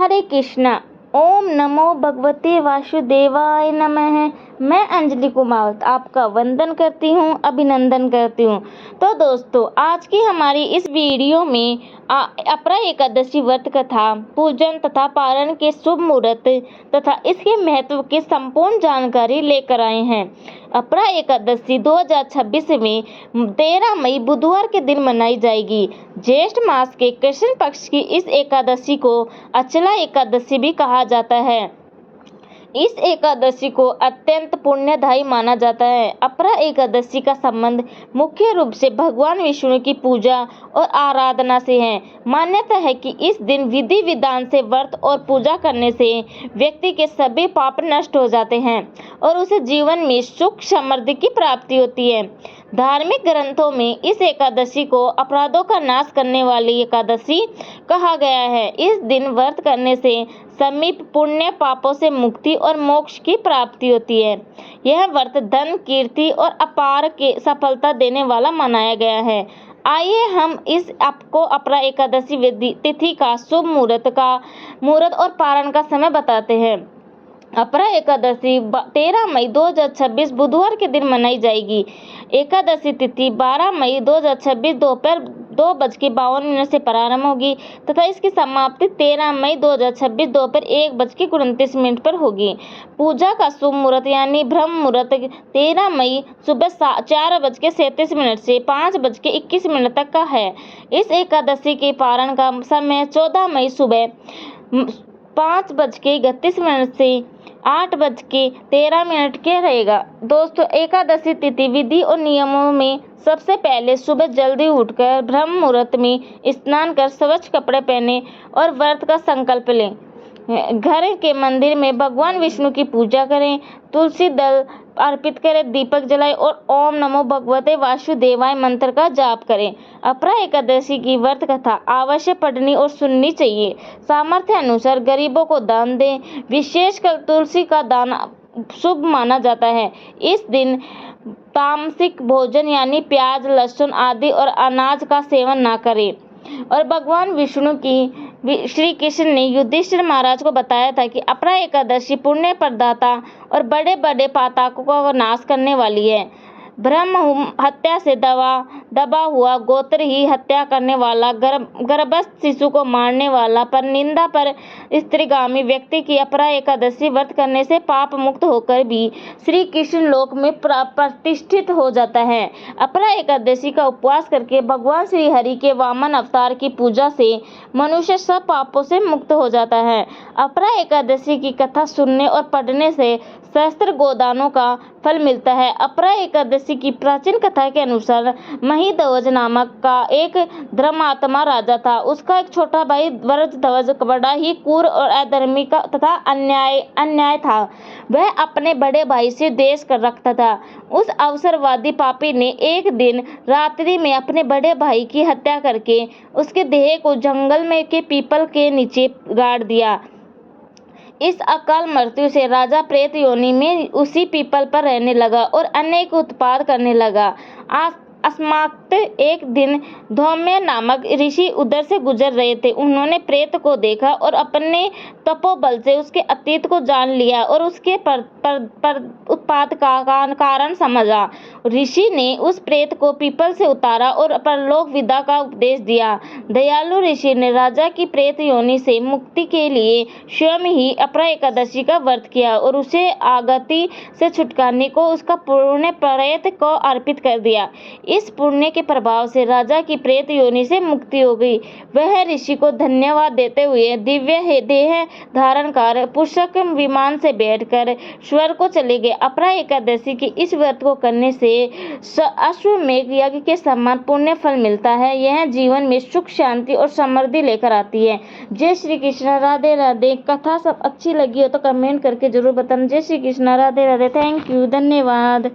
हरे कृष्णा। ओम नमो भगवते वासुदेवाय नमः। मैं अंजलि कुमावत आपका वंदन करती हूँ, अभिनंदन करती हूँ। तो दोस्तों, आज की हमारी इस वीडियो में अपरा एकादशी व्रत कथा, पूजन तथा पारण के शुभ मुहूर्त तथा इसके महत्व की संपूर्ण जानकारी लेकर आए हैं। अपरा एकादशी 2026 में 13 मई बुधवार के दिन मनाई जाएगी। ज्येष्ठ मास के कृष्ण पक्ष की इस एकादशी को अचला एकादशी भी कहा जाता है। इस एकादशी को अत्यंत पुण्यदायी माना जाता है। अपरा एकादशी का संबंध मुख्य रूप से भगवान विष्णु की पूजा और आराधना से है। मान्यता है कि इस दिन विधि विधान से व्रत और पूजा करने से व्यक्ति के सभी पाप नष्ट हो जाते हैं और उसे जीवन में सुख समृद्धि की प्राप्ति होती है। धार्मिक ग्रंथों में इस एकादशी को अपराधों का नाश करने वाली एकादशी कहा गया है। इस दिन व्रत करने से समीप पुण्य पापों से मुक्ति और मोक्ष की प्राप्ति होती है। यह व्रत धन, कीर्ति और अपार के सफलता देने वाला मनाया गया है। आइए हम इस आपको अपरा एकादशी तिथि का शुभ मुहूर्त और पारण का समय बताते हैं। अपरा एकादशी 13 मई 2026 बुधवार के दिन मनाई जाएगी। एकादशी तिथि 12 मई 2026 दोपहर 2:52 से प्रारंभ होगी तथा इसकी समाप्ति 13 मई 2026 दोपहर 1:29 पर होगी। पूजा का शुभ मुहूर्त यानी ब्रह्म मुहूर्त 13 मई सुबह 4:37 से 5:21 तक का है। इस एकादशी के पारण का समय 14 मई सुबह 5:31 से 8:13 के रहेगा। दोस्तों, एकादशी तिथि विधि और नियमों में सबसे पहले सुबह जल्दी उठकर ब्रह्म मुहूर्त में स्नान कर स्वच्छ कपड़े पहने और व्रत का संकल्प लें। घर के मंदिर में भगवान विष्णु की पूजा करें, तुलसी दल अर्पित करें, दीपक जलाएं और ओम नमो भगवते वासुदेवाय मंत्र का जाप करें। अपरा एकादशी की व्रत कथा अवश्य पढ़नी और सुननी चाहिए। सामर्थ्य अनुसार गरीबों को दान दें। विशेषकर तुलसी का दान शुभ माना जाता है। इस दिन तामसिक भोजन यानी प्याज, लहसुन आदि और अनाज का सेवन न करें। और भगवान विष्णु की श्री कृष्ण ने युधिष्ठिर महाराज को बताया था कि अपरा एकादशी पुण्य प्रदाता और बड़े बड़े पातकों का नाश करने वाली है। ब्रह्म हत्या से दबा हुआ, गोत्र ही हत्या करने वाला, गर्भस्थ शिशु को मारने वाला, पर निंदा पर स्त्रीगामी व्यक्ति की अपरा एकादशी व्रत करने से पाप मुक्त होकर भी श्री कृष्ण लोक में प्रतिष्ठित हो जाता है। अपरा एकादशी का उपवास करके भगवान श्री हरि के वामन अवतार की पूजा से मनुष्य सब पापों से मुक्त हो जाता है। अपरा एकादशी की कथा सुनने और पढ़ने से सहस्त्र गोदानों का फल मिलता है। अपरा एकादशी की प्राचीन कथा के अनुसार महिध्वज नामक का एक धर्मात्मा राजा था। उसका एक छोटा भाई व्रजध्वज बड़ा ही क्रूर और अधर्मी तथा अन्याय था। वह अपने बड़े भाई से द्वेष कर रखता था। उस अवसरवादी पापी ने एक दिन रात्रि में अपने बड़े भाई की हत्या करके उसके देह को जंगल में के पीपल के नीचे गाड़ दिया। इस अकाल मृत्यु से राजा प्रेत योनि में उसी पीपल पर रहने लगा और अनेक उत्पात करने लगा। अस्मात् एक दिन धौम्य नामक ऋषि उधर से गुजर रहे थे। उन्होंने प्रेत को देखा और अपने तपोबल से उसके अतीत को जान लिया और उसके उत्पात का कारण समझा। ऋषि ने उस प्रेत को पीपल से उतारा और परलोक विदा का उपदेश दिया। दयालु ऋषि ने राजा की प्रेत योनि से मुक्ति के लिए स्वयं ही अपरा एकादशी का व्रत किया और उसे आगति से छुटकारने को उसका पुण्य प्रेत को अर्पित कर दिया। इस पुण्य के प्रभाव से राजा की प्रेत योनि से मुक्ति हो गई। वह ऋषि को धन्यवाद देते हुए दिव्य देह धारण कर पुष्पक विमान से बैठकर स्वर्ग को चले गए। अपरा एकादशी की इस व्रत को करने से अश्वमेध यज्ञ के समान पुण्य फल मिलता है। यह जीवन में सुख, शांति और समृद्धि लेकर आती है। जय श्री कृष्ण। राधे राधे। कथा सब अच्छी लगी हो तो कमेंट करके जरूर बताना। जय श्री कृष्ण। राधे राधे। Thank you. धन्यवाद।